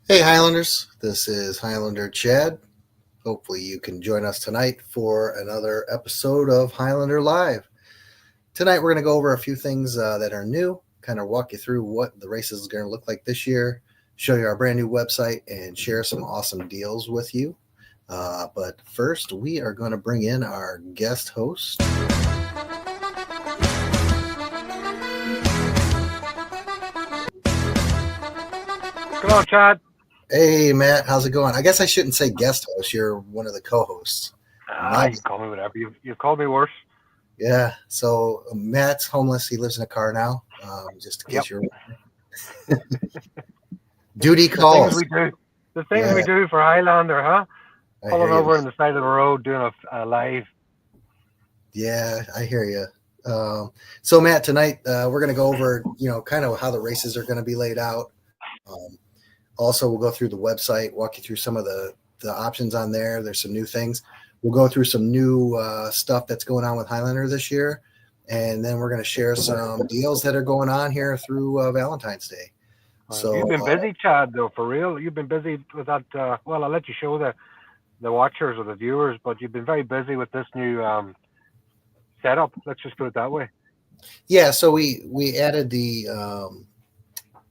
Hey Highlanders, this is Highlander Chad. Hopefully, you can join us tonight for another episode of Highlander Live. Tonight, we're going to go over a few things that are new, kind of walk you through what the races is going to look like this year, show you our brand new website, and share some awesome deals with you. But first, we are going to bring in our guest host. Come on, Chad. Hey Matt, how's it going? I guess I shouldn't say guest host. You're one of the co-hosts. You call me whatever. You've called me worse. Yeah. So Matt's homeless. He lives in a car now. Just in Yep. case you're duty The things calls. we do. The things Yeah, we do for Highlander, huh? I hear Pulling you. over on the side of the road, doing a live. Yeah, I hear you. So Matt, tonight we're going to go over, kind of how the races are going to be laid out. Um, Also, we'll go through the website, walk you through some of the options on there. There's some new things. We'll go through some new stuff that's going on with Highlander this year, and then we're going to share some deals that are going on here through Valentine's Day. You've So been busy, Chad, though, for real. You've been busy with that. Well, I'll let you show the watchers or the viewers, but you've been very busy with this new setup. Let's just put it that way. yeah, so we added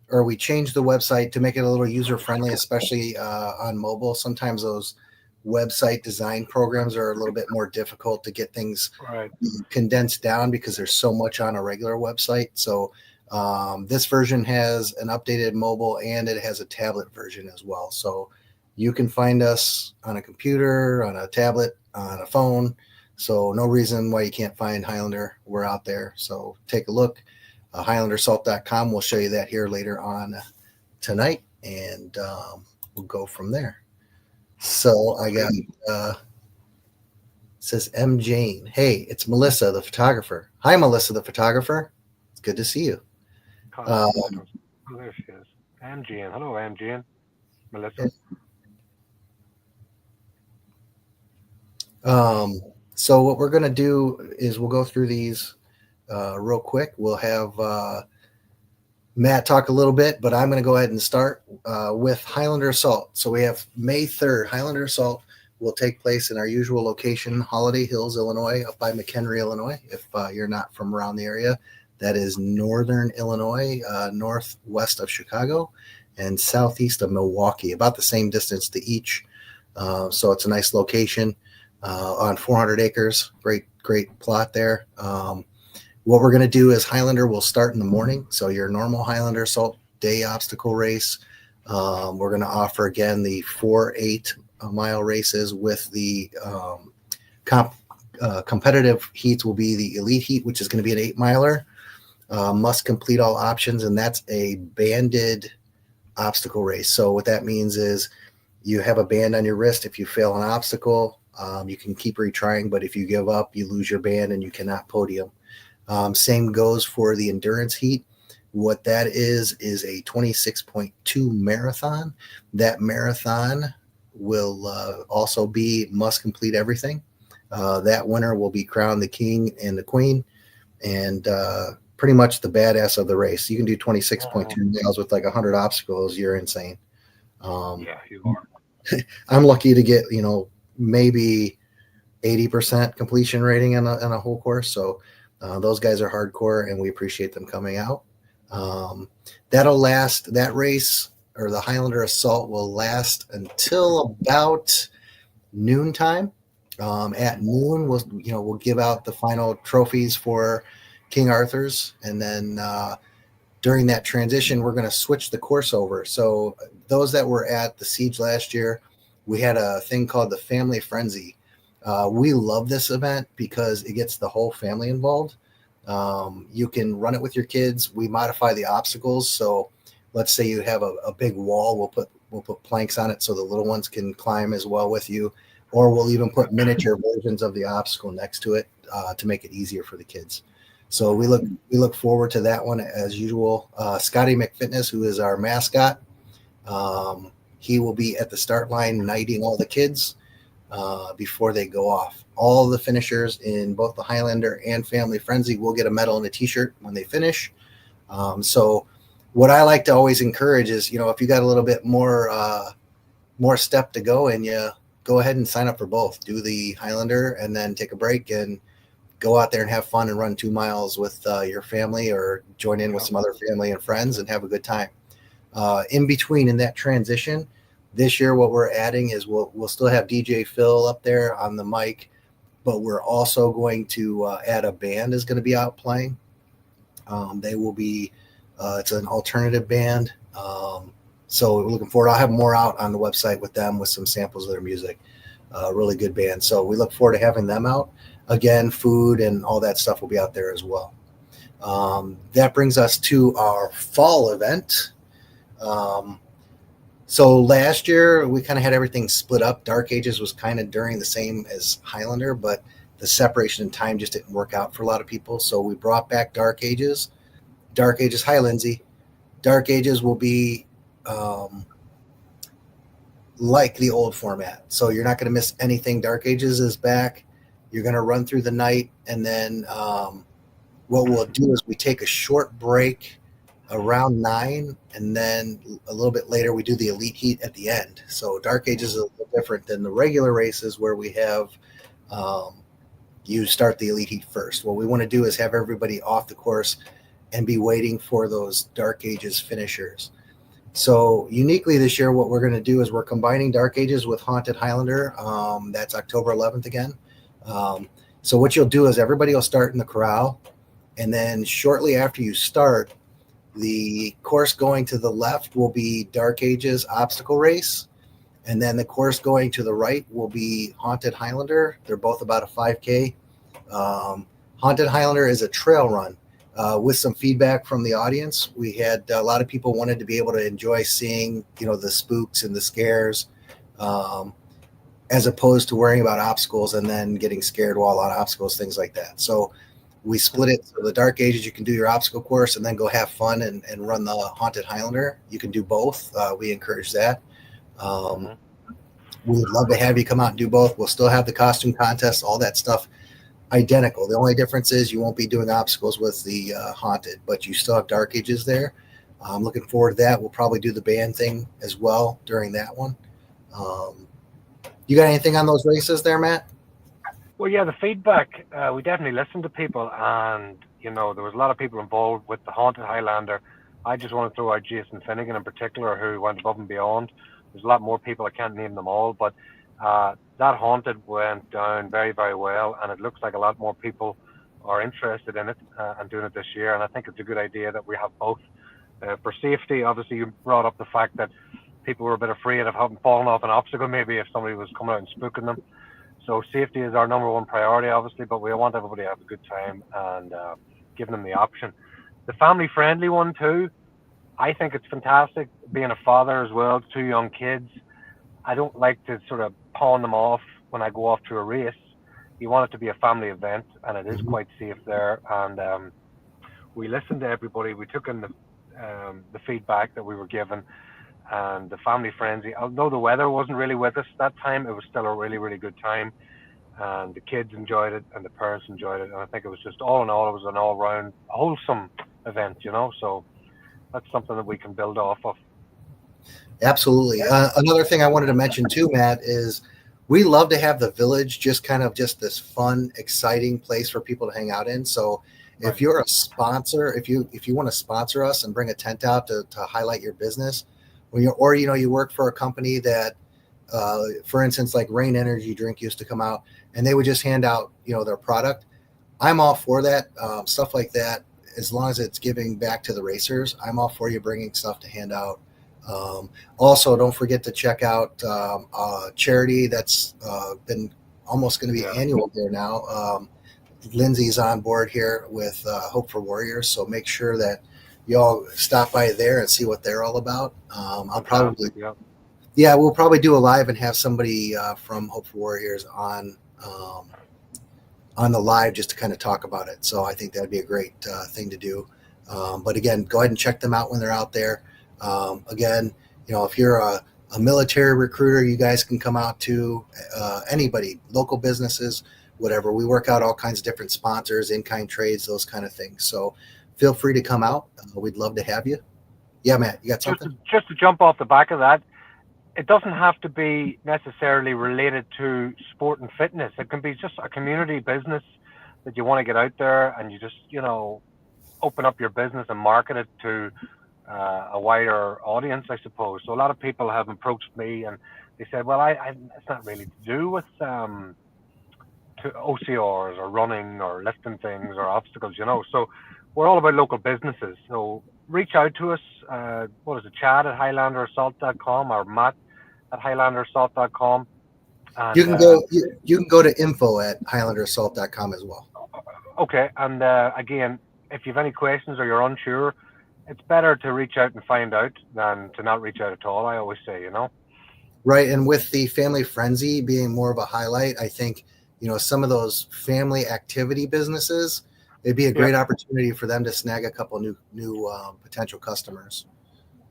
or we changed the website to make it a little user friendly, especially on mobile. Sometimes those website design programs are a little bit more difficult to get things Right. condensed down because there's so much on a regular website. So this version has an updated mobile and it has a tablet version as well. So you can find us on a computer, on a tablet, on a phone. So no reason why you can't find Highlander. We're out there. So take a look. HighlanderSalt.com. We'll show you that here later on tonight, and we'll go from there. So I got says M Jane. Hey, it's Melissa, the photographer. Hi, Melissa, the photographer. It's good to see you. Oh, there she is. MGN. Hello, MGN. Melissa. So what we're going to do is we'll go through these real quick. We'll have Matt talk a little bit, but I'm going to go ahead and start with Highlander Assault. So we have May 3rd. Highlander Assault will take place in our usual location, Holiday Hills, Illinois, up by McHenry, Illinois. If you're not from around the area, that is northern Illinois, northwest of Chicago, and southeast of Milwaukee, about the same distance to each. So it's a nice location on 400 acres. Great plot there. What we're going to do is Highlander will start in the morning. So your normal Highlander Assault Day obstacle race. We're going to offer again the 4-8 mile races with the competitive heats will be the elite heat, which is going to be an 8 miler. Must complete all options, and that's a banded obstacle race. So what that means is you have a band on your wrist. If you fail an obstacle, you can keep retrying, but if you give up, you lose your band and you cannot podium. Same goes for the endurance heat. What that is a 26.2 marathon. That marathon will also be must complete everything. That winner will be crowned the king and the queen, and pretty much the badass of the race. You can do 26.2 miles with like 100 obstacles. You're insane. Yeah, you are. I'm lucky to get, maybe 80% completion rating on a whole course. So those guys are hardcore, and we appreciate them coming out. That'll last. That race, or the Highlander Assault, will last until about noontime. At noon, we'll give out the final trophies for King Arthur's, and then during that transition, we're going to switch the course over. So those that were at the Siege last year, we had a thing called the Family Frenzy. We love this event because it gets the whole family involved. You can run it with your kids. We modify the obstacles. So let's say you have a big wall. We'll put planks on it so the little ones can climb as well with you, or we'll even put miniature versions of the obstacle next to it to make it easier for the kids. So we look forward to that one as usual. Scotty McFitness, who is our mascot, he will be at the start line knighting all the kids before they go off. All the finishers in both the Highlander and Family Frenzy will get a medal and a T-shirt when they finish. So what I like to always encourage is, if you got a little bit more step to go and you go ahead and sign up for both. Do the Highlander and then take a break and go out there and have fun and run 2 miles with your family, or join in with some other family and friends and have a good time. In between, in that transition, this year what we're adding is we'll still have DJ Phil up there on the mic, but we're also going to add a band is going to be out playing. They will be, it's an alternative band. So we're looking forward. I'll have more out on the website with them with some samples of their music. Really good band. So we look forward to having them out. Again, food and all that stuff will be out there as well. That brings us to our fall event. So last year we kind of had everything split up. Dark Ages was kind of during the same as Highlander, but the separation in time just didn't work out for a lot of people. So we brought back Dark Ages. Dark Ages. Hi, Lindsay. Dark Ages will be like the old format. So you're not going to miss anything. Dark Ages is back. You're going to run through the night. And then what we'll do is we take a short break around 9. And then a little bit later, we do the Elite Heat at the end. So Dark Ages is a little different than the regular races where we have you start the Elite Heat first. What we want to do is have everybody off the course and be waiting for those Dark Ages finishers. So uniquely this year, what we're going to do is we're combining Dark Ages with Haunted Highlander. That's October 11th again. So what you'll do is everybody will start in the corral, and then shortly after you start, the course going to the left will be Dark Ages obstacle race, and then the course going to the right will be Haunted Highlander. They're both about a 5K. Haunted Highlander is a trail run. With some feedback from the audience, we had a lot of people wanted to be able to enjoy seeing, the spooks and the scares, as opposed to worrying about obstacles and then getting scared while on obstacles, things like that. So we split it. So the Dark Ages, you can do your obstacle course and then go have fun and run the Haunted Highlander. You can do both. We encourage that. We would love to have you come out and do both. We'll still have the costume contest, all that stuff identical. The only difference is you won't be doing obstacles with the Haunted, but you still have Dark Ages there. I'm looking forward to that. We'll probably do the band thing as well during that one. You got anything on those races there, Matt? Well, yeah, the feedback, we definitely listened to people, and, there was a lot of people involved with the Haunted Highlander. I just want to throw out Jason Finnegan in particular, who went above and beyond. There's a lot more people. I can't name them all, but that Haunted went down very, very well, and it looks like a lot more people are interested in it and doing it this year, and I think it's a good idea that we have both. For safety, obviously, you brought up the fact that people were a bit afraid of having fallen off an obstacle, maybe if somebody was coming out and spooking them. So safety is our number one priority, obviously, but we want everybody to have a good time and giving them the option. The family-friendly one, too, I think it's fantastic. Being a father as well, 2 young kids, I don't like to sort of pawn them off when I go off to a race. You want it to be a family event, and it is quite safe there. And we listened to everybody. We took in the feedback that we were given, and the family friendly. Although the weather wasn't really with us that time, it was still a really, really good time. And the kids enjoyed it, and the parents enjoyed it. And I think it was just all in all, it was an all-round wholesome event, So that's something that we can build off of. Absolutely. Another thing I wanted to mention too, Matt, is we love to have the village just this fun, exciting place for people to hang out in. So if you're a sponsor, if you want to sponsor us and bring a tent out to highlight your business, or you work for a company that, for instance, like Rain Energy Drink used to come out and they would just hand out, their product. I'm all for that. Stuff like that, as long as it's giving back to the racers, I'm all for you bringing stuff to hand out. Also, don't forget to check out a charity that's been almost going to be annual there now. Lindsay's on board here with Hope for Warriors, so make sure that y'all stop by there and see what they're all about. We'll probably do a live and have somebody from Hope for Warriors on the live just to kind of talk about it. So I think that'd be a great thing to do. But again, go ahead and check them out when they're out there. Again, if you're a military recruiter, you guys can come out to anybody, local businesses, whatever. We work out all kinds of different sponsors, in-kind trades, those kind of things. So feel free to come out. We'd love to have you. Yeah, Matt, you got something? Just to jump off the back of that, it doesn't have to be necessarily related to sport and fitness. It can be just a community business that you want to get out there, and you just, open up your business and market it to a wider audience, I suppose. So a lot of people have approached me and they said, well, it's not really to do with to OCRs or running or lifting things or obstacles, So we're all about local businesses. So reach out to us. What is it, Chad at HighlanderAssault.com or Matt at HighlanderAssault.com. And, you can go to info@HighlanderAssault.com as well. Okay, and again, if you have any questions or you're unsure, it's better to reach out and find out than to not reach out at all, I always say, Right, and with the family frenzy being more of a highlight, I think, some of those family activity businesses, it'd be a great opportunity for them to snag a couple new potential customers.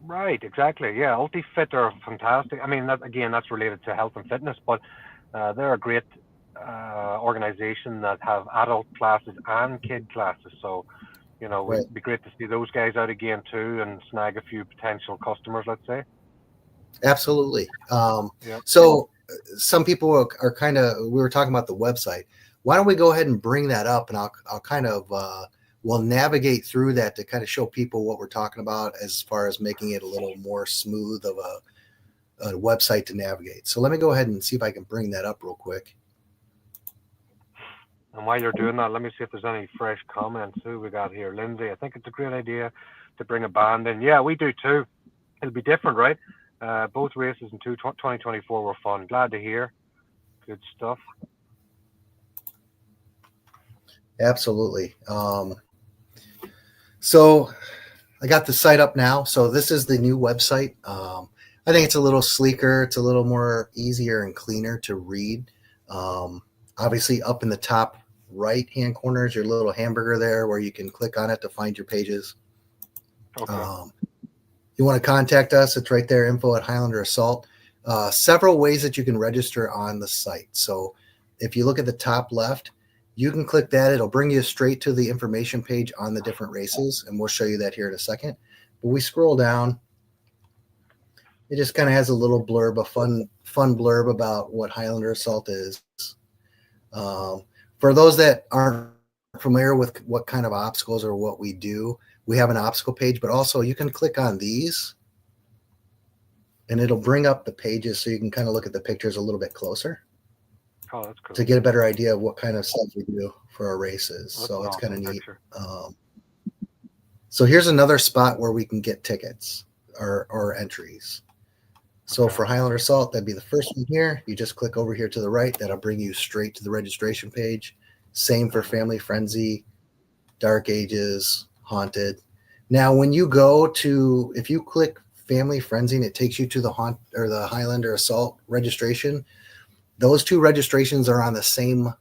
Right, exactly. Yeah, UltiFit are fantastic. I mean, that's related to health and fitness, but they're a great organization that have adult classes and kid classes. So, it'd be great to see those guys out again too and snag a few potential customers, let's say. Absolutely. So some people are kind of, we were talking about the website. Why don't we go ahead and bring that up, and I'll kind of, we'll navigate through that to kind of show people what we're talking about as far as making it a little more smooth of a website to navigate. So let me go ahead and see if I can bring that up real quick. And while you're doing that, let me see if there's any fresh comments. Who we got here? Lindsay, I think it's a great idea to bring a band in. Yeah, we do too. It'll be different, right? Both races in 2024 were fun. Glad to hear. Good stuff. Absolutely. So I got the site up now. So this is the new website. I think it's a little sleeker. It's a little more easier and cleaner to read. Obviously, up in the top right-hand corner is your little hamburger there where you can click on it to find your pages. Okay. You want to contact us, it's right there, info at Highlander Assault. Several ways that you can register on the site. So if you look at the top left, you can click that. It'll bring you straight to the information page on the different races, and we'll show you that here in a second. But we scroll down. It just kind of has a little blurb, a fun blurb about what Highlander Assault is. For those that aren't familiar with what kind of obstacles or what we do, we have an obstacle page, but also you can click on these and it'll bring up the pages so you can kind of look at the pictures a little bit closer. Oh, that's cool. To get a better idea of what kind of stuff we do for our races. So it's kind of neat. So here's another spot where we can get tickets or entries. So for Highlander Assault, that'd be the first one here. You just click over here to the right. That'll bring you straight to the registration page. Same for Family Frenzy, Dark Ages, Haunted. Now, when you go to, if you click Family Frenzy and it takes you to the Highlander Assault registration, those two registrations are on the same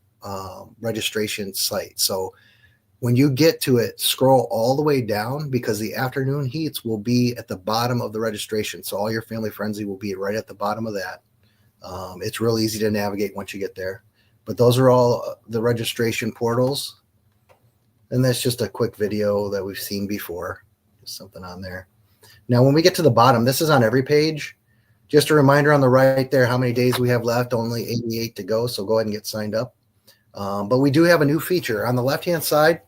registration site. So when you get to it, scroll all the way down because the afternoon heats will be at the bottom of the registration. So all your Family Frenzy will be right at the bottom of that. It's real easy to navigate once you get there. But those are all the registration portals. And that's just a quick video that we've seen before. Just something on there. Now, when we get to the bottom, this is on every page. Just a reminder on the right there how many days we have left, only 88 to go. So go ahead and get signed up. But we do have a new feature on the left-hand side.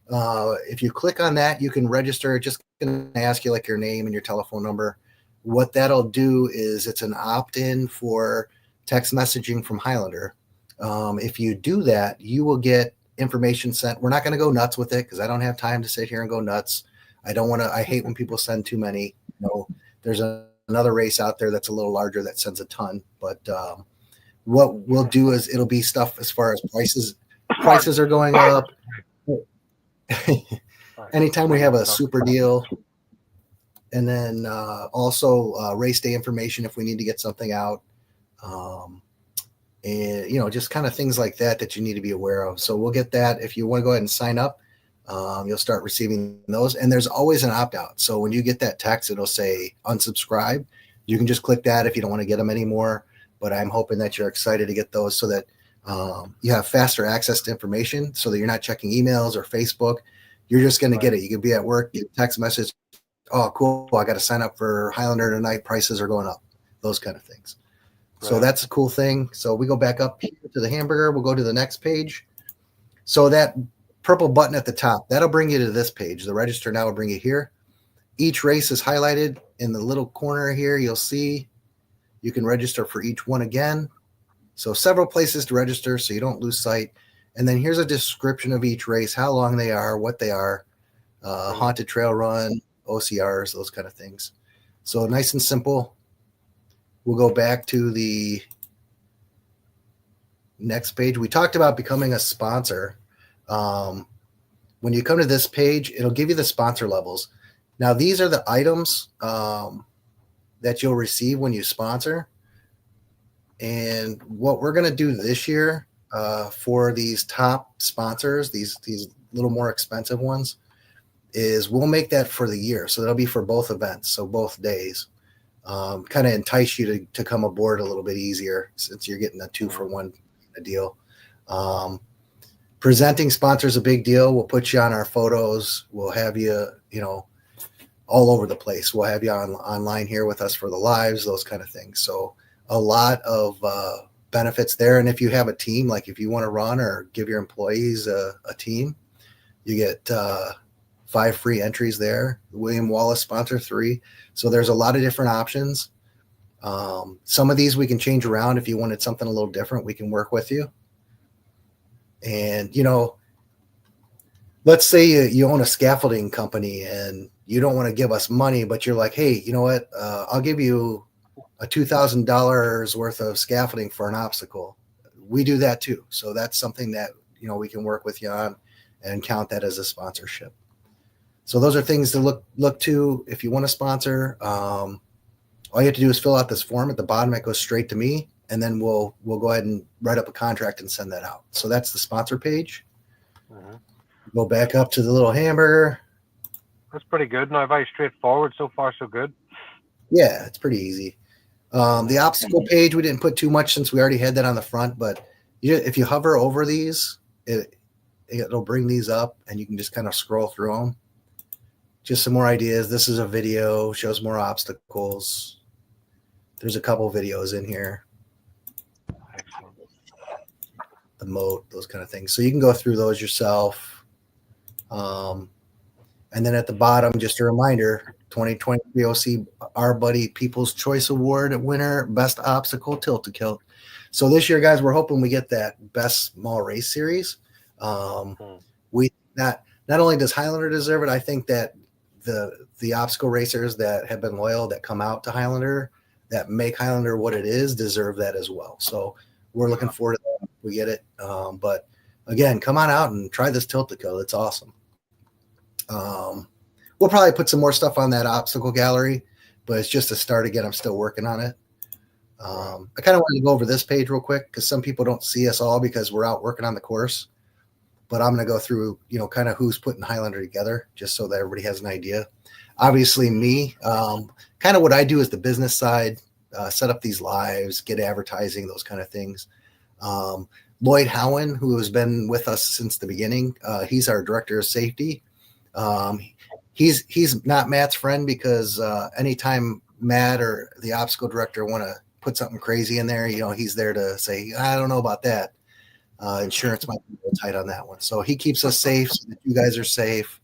If you click on that, you can register. It's just going to ask you like your name and your telephone number. What that'll do is it's an opt-in for text messaging from Highlander. If you do that, you will get information sent. We're not going to go nuts with it because I don't have time to sit here and go nuts. I hate when people send too many. There's another race out there that's a little larger that sends a ton. But what we'll do is it'll be stuff as far as prices. Prices are going up. Anytime we have a super deal. And then also race day information if we need to get something out. And, just kind of things like that you need to be aware of. So we'll get that. If you want to go ahead and sign up, you'll start receiving those. And there's always an opt-out. So when you get that text, it'll say unsubscribe. You can just click that if you don't want to get them anymore. But I'm hoping that you're excited to get those so that you have faster access to information so that you're not checking emails or Facebook. You're just going to get it. You could be at work, get a text message, oh, cool, I got to sign up for Highlander tonight. Prices are going up. Those kind of things. So that's a cool thing. So we go back up to the hamburger. We'll go to the next page. So that purple button at the top, that'll bring you to this page. The register now will bring you here. Each race is highlighted in the little corner here. You'll see you can register for each one again. So several places to register so you don't lose sight. And then here's a description of each race, how long they are, what they are, haunted trail run, OCRs, those kind of things. So nice and simple. We'll go back to the next page. We talked about becoming a sponsor. When you come to this page, it'll give you the sponsor levels. Now, these are the items that you'll receive when you sponsor. And what we're going to do this year for these top sponsors, these little more expensive ones, is we'll make that for the year. So that'll be for both events, so both days. Kind of entice you to come aboard a little bit easier since you're getting a 2-for-1 deal. Presenting sponsors a big deal. We'll put you on our photos. We'll have you, all over the place. We'll have you online here with us for the lives, those kind of things. So a lot of benefits there. And if you have a team, like if you want to run or give your employees a team, you get 5 free entries there. William Wallace sponsor 3. So there's a lot of different options. Some of these we can change around. If you wanted something a little different, we can work with you. And, let's say you own a scaffolding company and you don't want to give us money, but you're like, hey, you know what? I'll give you a $2,000 worth of scaffolding for an obstacle. We do that too. So that's something that, we can work with you on and count that as a sponsorship. So those are things to look to if you want to sponsor. All you have to do is fill out this form at the bottom. It goes straight to me, and then we'll go ahead and write up a contract and send that out. So that's the sponsor page. Go back up to the little hamburger. That's pretty good. Now, very straightforward. So far, so good. Yeah, it's pretty easy. The obstacle page, we didn't put too much since we already had that on the front, but if you hover over these, it'll bring these up, and you can just kind of scroll through them. Just some more ideas. This is a video, shows more obstacles. There's a couple videos in here. Excellent. The moat, those kind of things. So you can go through those yourself. And then at the bottom, just a reminder, 2023 OC Our Buddy People's Choice Award winner, Best Obstacle Tilt-A-Kilt. So this year, guys, we're hoping we get that Best Small Race Series. We not only does Highlander deserve it, I think that the obstacle racers that have been loyal, that come out to Highlander, that make Highlander what it is, deserve that as well. So we're looking forward to that. We get it. But again, come on out and try this Tilt-A-Kilt. It's awesome. We'll probably put some more stuff on that obstacle gallery, but it's just a start. Again, I'm still working on it. I kind of want to go over this page real quick because some people don't see us all because we're out working on the course. But I'm going to go through, kind of who's putting Highlander together just so that everybody has an idea. Obviously, me, kind of what I do is the business side, set up these lives, get advertising, those kind of things. Lloyd Howen, who has been with us since the beginning, he's our director of safety. He's not Matt's friend because anytime Matt or the obstacle director want to put something crazy in there, he's there to say, I don't know about that. Insurance might be a little tight on that one. So he keeps us safe so that you guys are safe.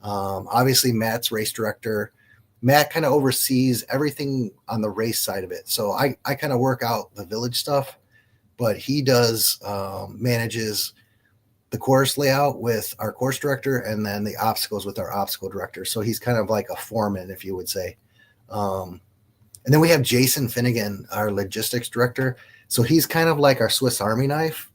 Obviously, Matt's race director. Matt kind of oversees everything on the race side of it. So I kind of work out the village stuff, but he does manages the course layout with our course director and then the obstacles with our obstacle director. So he's kind of like a foreman, if you would say. And then we have Jason Finnegan, our logistics director. So he's kind of like our Swiss Army knife.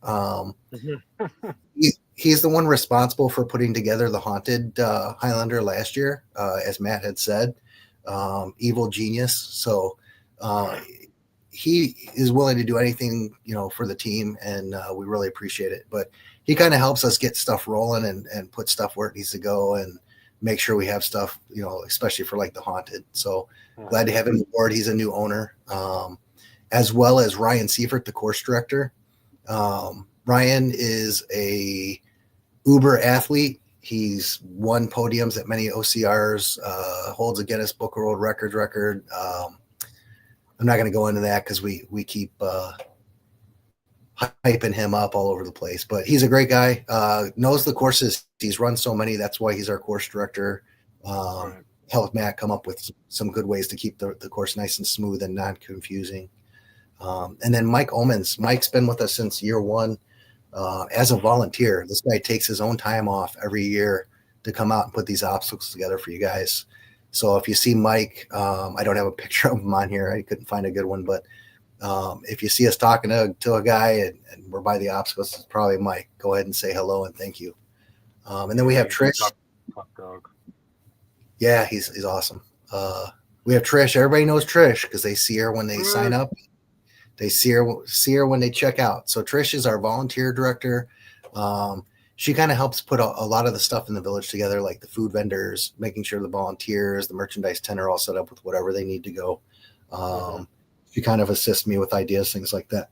He's the one responsible for putting together the haunted Highlander last year, as Matt had said, evil genius. So he is willing to do anything, for the team, and we really appreciate it. But he kind of helps us get stuff rolling and put stuff where it needs to go and make sure we have stuff, especially for like the haunted. So glad to have him aboard. He's a new owner. As well as Ryan Seifert, the course director. Ryan is a Uber athlete. He's won podiums at many OCRs, holds a Guinness Book of World Records record. I'm not going to go into that because we keep hyping him up all over the place. But he's a great guy, knows the courses. He's run so many. That's why he's our course director. Right. Helped Matt come up with some good ways to keep the course nice and smooth and not confusing. And then Mike Omens. Mike's been with us since year one as a volunteer. This guy takes his own time off every year to come out and put these obstacles together for you guys. So if you see Mike, I don't have a picture of him on here. I couldn't find a good one, but if you see us talking to a guy and we're by the obstacles, it's probably Mike. Go ahead and say hello and thank you. And then we have Trish. Top dog. Yeah, he's awesome. We have Trish. Everybody knows Trish because they see her when they sign up. They see her when they check out. So Trish is our volunteer director. She kind of helps put a lot of the stuff in the village together, like the food vendors, making sure the volunteers, the merchandise tent are all set up with whatever they need to go. She kind of assists me with ideas, things like that.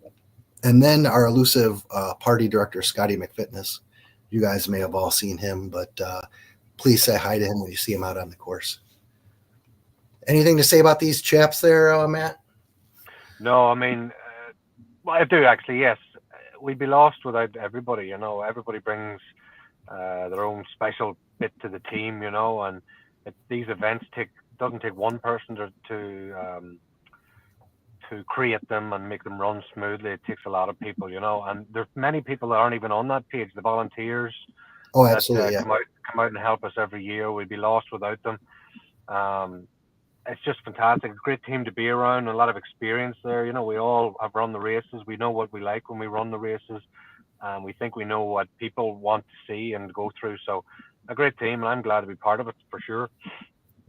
And then our elusive party director, Scotty McFitness. You guys may have all seen him, but please say hi to him when you see him out on the course. Anything to say about these chaps there, Matt? No, I mean, well, I do actually, yes. We'd be lost without everybody, Everybody brings their own special bit to the team, and these events doesn't take one person to create them and make them run smoothly. It takes a lot of people, and there's many people that aren't even on that page, the volunteers. Oh, absolutely, that come out and help us every year. We'd be lost without them. It's just fantastic. It's a great team to be around. A lot of experience there. We all have run the races. We know what we like when we run the races, and we think we know what people want to see and go through. So, a great team, and I'm glad to be part of it for sure.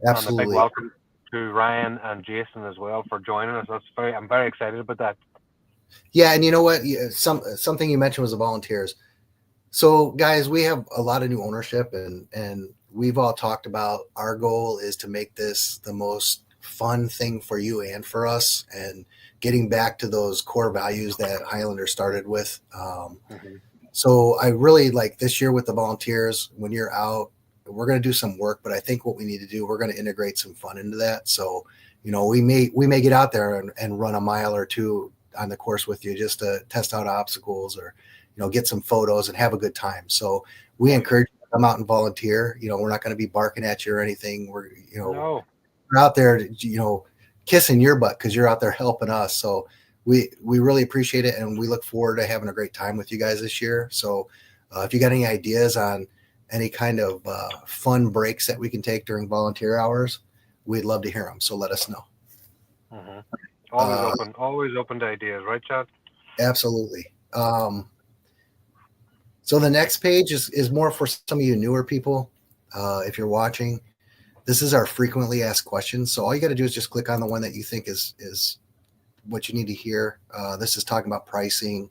Absolutely. And a big welcome to Ryan and Jason as well for joining us. I'm very excited about that. Yeah, and you know what? Something you mentioned was the volunteers. So, guys, we have a lot of new ownership, and we've all talked about our goal is to make this the most fun thing for you and for us, and getting back to those core values that Highlander started with. So I really like this year with the volunteers, when you're out, we're going to do some work, but I think what we need to do, we're going to integrate some fun into that. So, we may get out there and run a mile or two on the course with you just to test out obstacles or, get some photos and have a good time. So we encourage you to come out and volunteer. We're not going to be barking at you or anything. We're out there, kissing your butt because you're out there helping us. So we really appreciate it. And we look forward to having a great time with you guys this year. So if you got any ideas on any kind of fun breaks that we can take during volunteer hours, we'd love to hear them. So let us know. Always open to ideas, right, Chad? Absolutely. So the next page is more for some of you newer people. If you're watching, this is our frequently asked questions. So all you got to do is just click on the one that you think is what you need to hear. This is talking about pricing,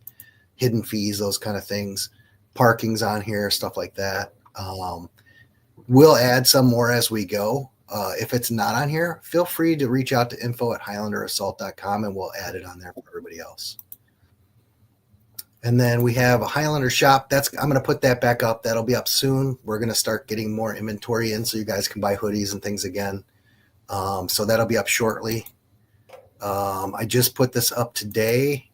hidden fees, those kind of things. Parking's on here, stuff like that. We'll add some more as we go. If it's not on here, feel free to reach out to info@highlanderassault.com and we'll add it on there for everybody else. And then we have a Highlander shop. I'm going to put that back up. That'll be up soon. We're going to start getting more inventory in so you guys can buy hoodies and things again. So that'll be up shortly. I just put this up today.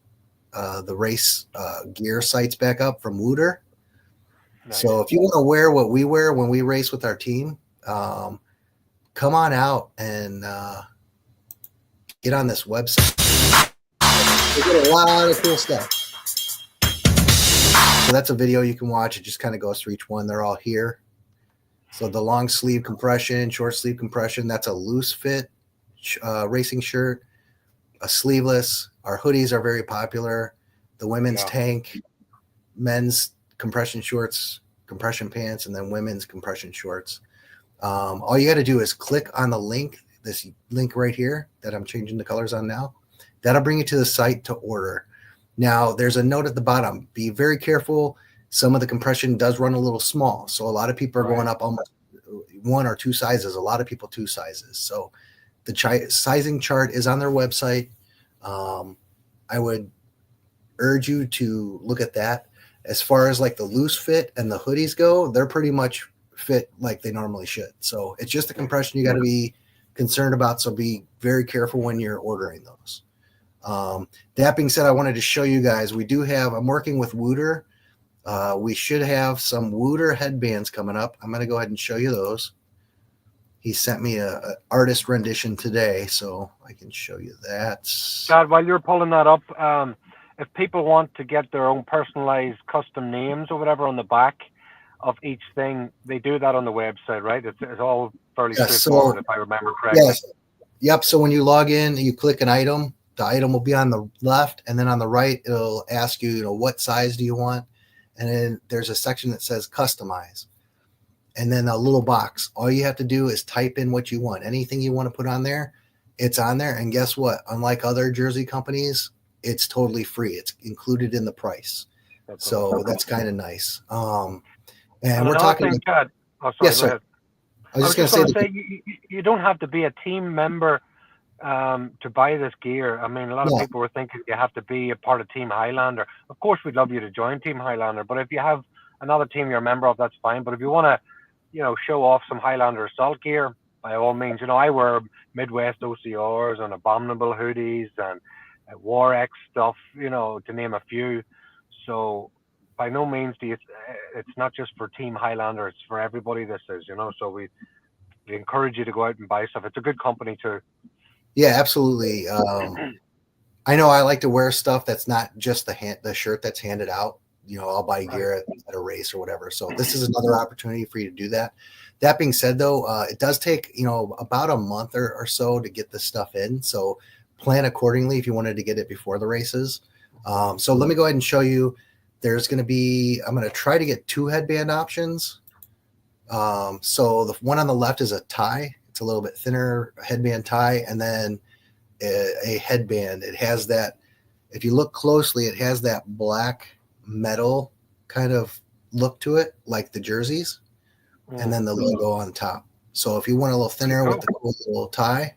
The race gear site's back up from Wooter. Nice. So if you want to wear what we wear when we race with our team, come on out and get on this website. We get a lot of cool stuff. So that's a video you can watch. It just kind of goes through each one. They're all here. So the long sleeve compression, short sleeve compression, that's a loose fit racing shirt, a sleeveless. Our hoodies are very popular. The women's tank, men's compression shorts, compression pants, and then women's compression shorts. All you got to do is click on the link, this link right here that I'm changing the colors on now. That'll bring you to the site to order. Now, there's a note at the bottom. Be very careful. Some of the compression does run a little small. So a lot of people are going up almost 1 or 2 sizes. A lot of people 2 sizes. So the sizing chart is on their website. I would urge you to look at that. As far as like the loose fit and the hoodies go, they're pretty much fit like they normally should. So it's just the compression you got to be concerned about. So be very careful when you're ordering those. That being said, I wanted to show you guys, I'm working with Wooter. We should have some Wooter headbands coming up. I'm going to go ahead and show you those. He sent me a artist rendition today, so I can show you that. Chad, while you're pulling that up, if people want to get their own personalized custom names or whatever on the back of each thing, they do that on the website, right? It's all fairly straightforward, if I remember correctly. Yes. Yep. So when you log in, you click an item. The item will be on the left, and then on the right, it'll ask you, what size do you want? And then there's a section that says customize. And then a little box. All you have to do is type in what you want. Anything you want to put on there, it's on there. And guess what? Unlike other jersey companies, it's totally free. It's included in the price. That's kind of nice. And we're talking. Chad, yes, sir. Go ahead. I was just going to say, you don't have to be a team member to buy this gear. I mean, a lot of people were thinking you have to be a part of Team Highlander. Of course, we'd love you to join Team Highlander, but if you have another team you're a member of, that's fine. But if you want to, show off some Highlander assault gear, by all means. I wear Midwest OCRs and Abominable hoodies and War X stuff, to name a few. So by no means it's not just for Team Highlander, it's for everybody. This is, so we encourage you to go out and buy stuff. It's a good company too. Yeah, absolutely. I know I like to wear stuff that's not just the shirt that's handed out. I'll buy gear at a race or whatever. So this is another opportunity for you to do that. That being said, though, it does take, about a month or so to get this stuff in. So plan accordingly if you wanted to get it before the races. So let me go ahead and show you. I'm going to try to get 2 headband options. So the one on the left is a tie. It's a little bit thinner headband tie. And then a headband. It has that, if you look closely, it has that black metal kind of look to it, like the jerseys, and then the logo on top. So if you want a little thinner with the cool little tie,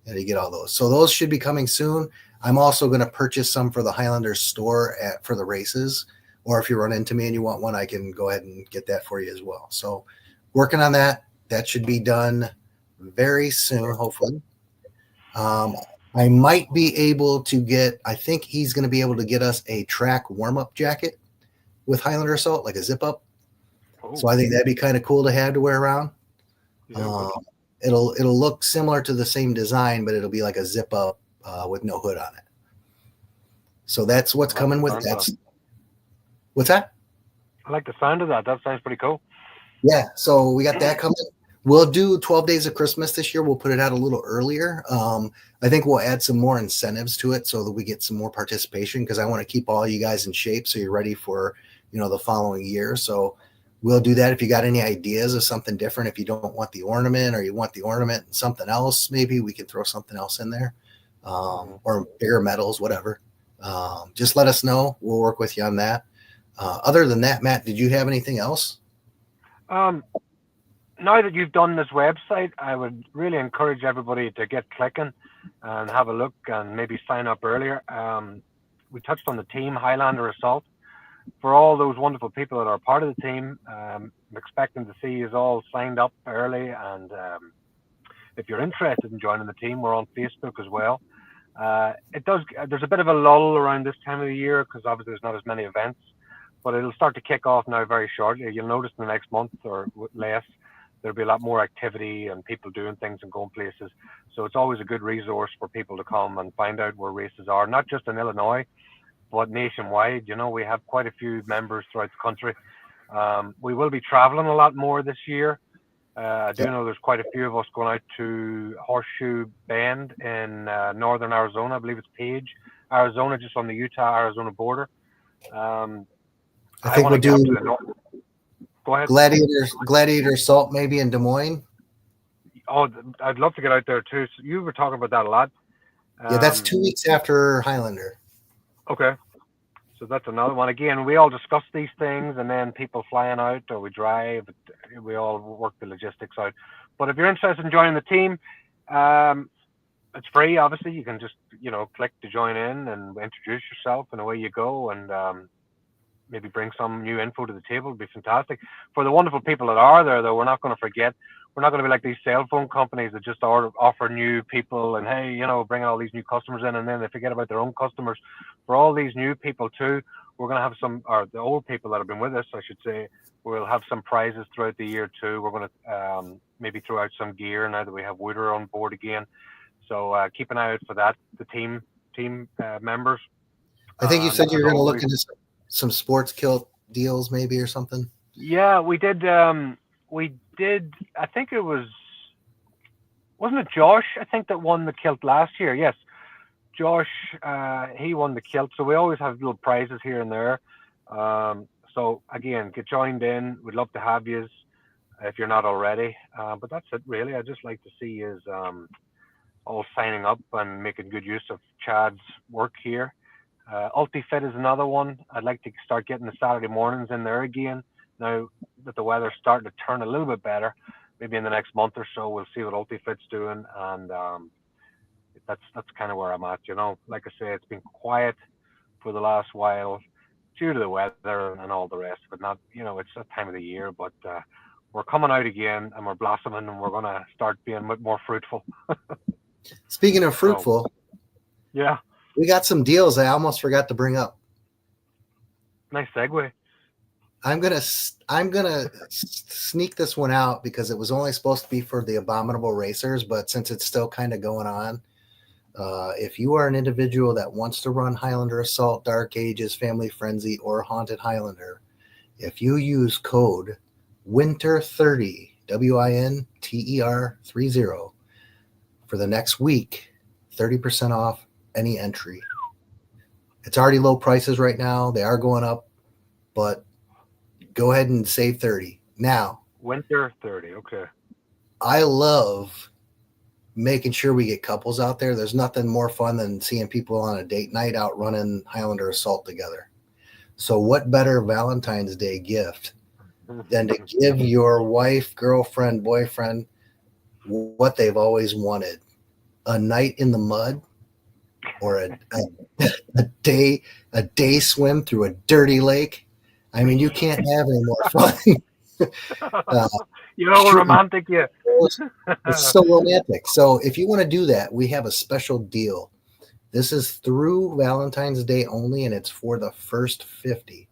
and you get all those. So those should be coming soon. I'm also going to purchase some for the Highlanders store for the races, or if you run into me and you want one, I can go ahead and get that for you as well. So working on that. That should be done very soon, hopefully. I might be able to I think he's going to be able to get us a track warm-up jacket with Highlander Assault, like a zip-up. So I think that'd be kind of cool to have to wear around. It'll look similar to the same design, but it'll be like a zip-up with no hood on it. So that's what's coming with that. What's that? I like the sound of that. That sounds pretty cool. Yeah, so we got that coming. We'll do 12 Days of Christmas this year. We'll put it out a little earlier. I think we'll add some more incentives to it so that we get some more participation, because I want to keep all you guys in shape so you're ready for, the following year. So we'll do that. If you got any ideas of something different, if you don't want the ornament or you want the ornament and something else, maybe we can throw something else in there, or bigger medals, whatever. Just let us know. We'll work with you on that. Other than that, Matt, did you have anything else? Now that you've done this website, I would really encourage everybody to get clicking and have a look and maybe sign up earlier. We touched on the team Highlander Assault. For all those wonderful people that are part of the team, I'm expecting to see you all signed up early. And if you're interested in joining the team, we're on Facebook as well. There's a bit of a lull around this time of the year because obviously there's not as many events, but it'll start to kick off now very shortly. You'll notice in the next month or less, there'll be a lot more activity and people doing things and going places. So it's always a good resource for people to come and find out where races are, not just in Illinois, but nationwide. We have quite a few members throughout the country. We will be traveling a lot more this year. I do know there's quite a few of us going out to Horseshoe Bend in northern Arizona. I believe it's Page, Arizona, just on the Utah-Arizona border. I think we'll do Go ahead. Gladiator Assault maybe in Des Moines. Oh, I'd love to get out there too. So you were talking about that a lot. Yeah, that's 2 weeks after Highlander. Okay. So that's another one. Again, we all discuss these things and then people flying out or we drive. We all work the logistics out. But if you're interested in joining the team, it's free, obviously. You can just, click to join in and introduce yourself and away you go. And maybe bring some new info to the table. It'd be fantastic. For the wonderful people that are there, though, we're not going to forget. We're not going to be like these cell phone companies that just offer new people and, hey, bringing all these new customers in, and then they forget about their own customers. For all these new people too, we're going to have or the old people that have been with us, I should say, we'll have some prizes throughout the year too. We're going to maybe throw out some gear now that we have Wooder on board again. So keep an eye out for that. The team members. I think you said you were going to look into some sports kilt deals, maybe, or something. Yeah, we did. I think it wasn't it Josh? I think that won the kilt last year. Yes, Josh. He won the kilt. So we always have little prizes here and there. So again, get joined in. We'd love to have you if you're not already. But that's it, really. I'd just like to see you all signing up and making good use of Chad's work here. UltiFit is another one. I'd like to start getting the Saturday mornings in there again. Now that the weather's starting to turn a little bit better, maybe in the next month or so, we'll see what UltiFit's doing, and that's kind of where I'm at. Like I say, it's been quiet for the last while due to the weather and all the rest. But not, it's that time of the year. But we're coming out again, and we're blossoming, and we're going to start being more fruitful. Speaking of fruitful, yeah, we got some deals I almost forgot to bring up. Nice segue. I'm gonna sneak this one out because it was only supposed to be for the Abominable Racers, but since it's still kind of going on, if you are an individual that wants to run Highlander Assault, Dark Ages, Family Frenzy, or Haunted Highlander, if you use code WINTER30, WINTER30, for the next week, 30% off any entry. It's already low prices right now. They are going up, but go ahead and save 30. Now, Winter 30, okay. I love making sure we get couples out there. There's nothing more fun than seeing people on a date night out running Highlander Assault together. So what better Valentine's Day gift than to give your wife, girlfriend, boyfriend what they've always wanted? A night in the mud, or a day swim through a dirty lake. I mean, you can't have any more fun. Romantic, yeah. It's so romantic. So if you want to do that, we have a special deal. This is through Valentine's Day only, and it's for the first 50.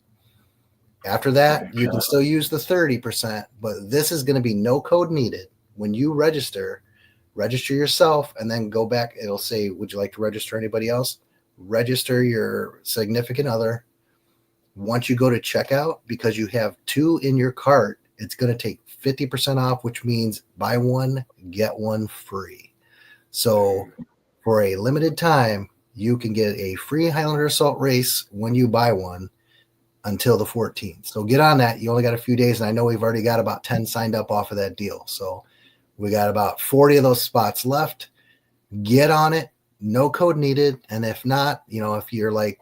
After that, you can still use the 30%, but this is going to be no code needed. When you register yourself, and then go back. It'll say, would you like to register anybody else? Register your significant other. Once you go to checkout, because you have 2 in your cart, it's going to take 50% off, which means buy one, get one free. So for a limited time, you can get a free Highlander Assault race when you buy one until the 14th. So get on that. You only got a few days, and I know we've already got about 10 signed up off of that deal. So we got about 40 of those spots left. Get on it. No code needed. And if not, if you're like,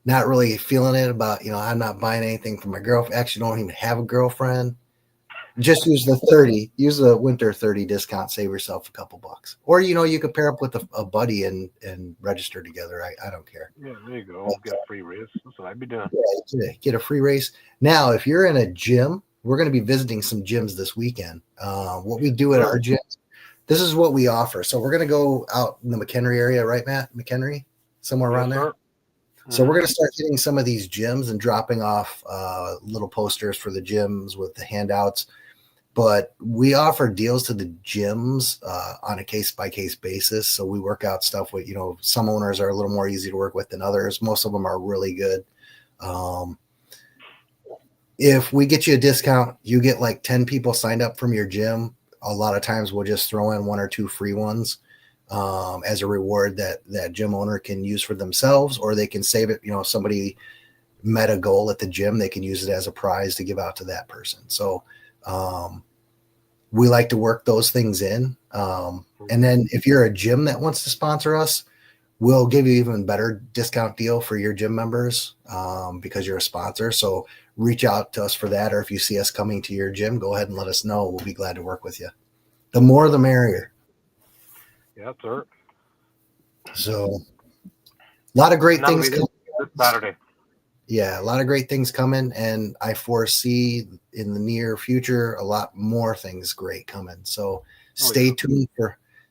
not really feeling it about, I'm not buying anything for my girlfriend. Actually, don't even have a girlfriend. Just use the 30. Use the Winter 30 discount. Save yourself a couple bucks. Or, you could pair up with a buddy and register together. I don't care. Yeah, there you go. Get a free race. That's what I'd be doing. Yeah, get a free race. Now, if you're in a gym, we're going to be visiting some gyms this weekend. What we do at our gym, this is what we offer. So we're going to go out in the McHenry area, right, Matt? McHenry? Somewhere around there? So we're going to start hitting some of these gyms and dropping off little posters for the gyms with the handouts. But we offer deals to the gyms on a case-by-case basis. So we work out stuff with, some owners are a little more easy to work with than others. Most of them are really good. If we get you a discount, you get like 10 people signed up from your gym. A lot of times we'll just throw in 1 or 2 free ones as a reward that gym owner can use for themselves, or they can save it. If somebody met a goal at the gym, they can use it as a prize to give out to that person. So we like to work those things in. And then if you're a gym that wants to sponsor us, we'll give you even better discount deal for your gym members because you're a sponsor. So reach out to us for that. Or if you see us coming to your gym, go ahead and let us know. We'll be glad to work with you. The more, the merrier. Yeah, sir. So a lot of great things coming this Saturday. Yeah, a lot of great things coming, and I foresee in the near future a lot more things great coming. So Oh yeah.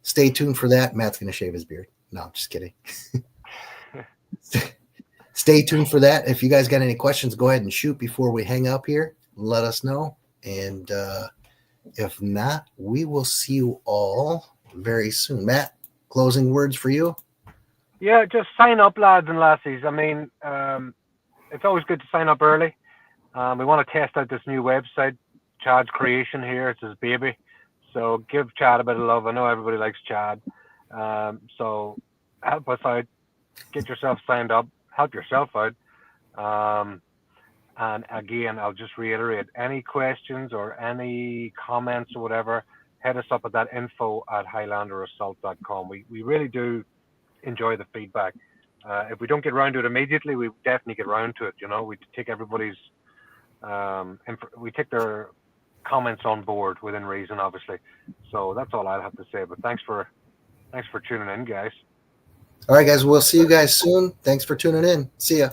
stay tuned for that. Matt's gonna shave his beard. No, just kidding. Stay tuned for that. If you guys got any questions, go ahead and shoot before we hang up here. Let us know. And if not, we will see you all very soon. Matt, closing words for you? Yeah, just sign up, lads and lassies. I mean, it's always good to sign up early. We want to test out this new website, Chad's creation here. It's his baby. So give Chad a bit of love. I know everybody likes Chad. So help us out. Get yourself signed up. Help yourself out. Um, and again, I'll just reiterate, any questions or any comments or whatever, hit us up at that info@highlanderassault.com. We really do enjoy the feedback. If we don't get around to it immediately, we definitely get around to it. We take everybody's we take their comments on board within reason, obviously. So that's all I'll have to say. But thanks for tuning in, guys. All right, guys, we'll see you guys soon. Thanks for tuning in. See ya.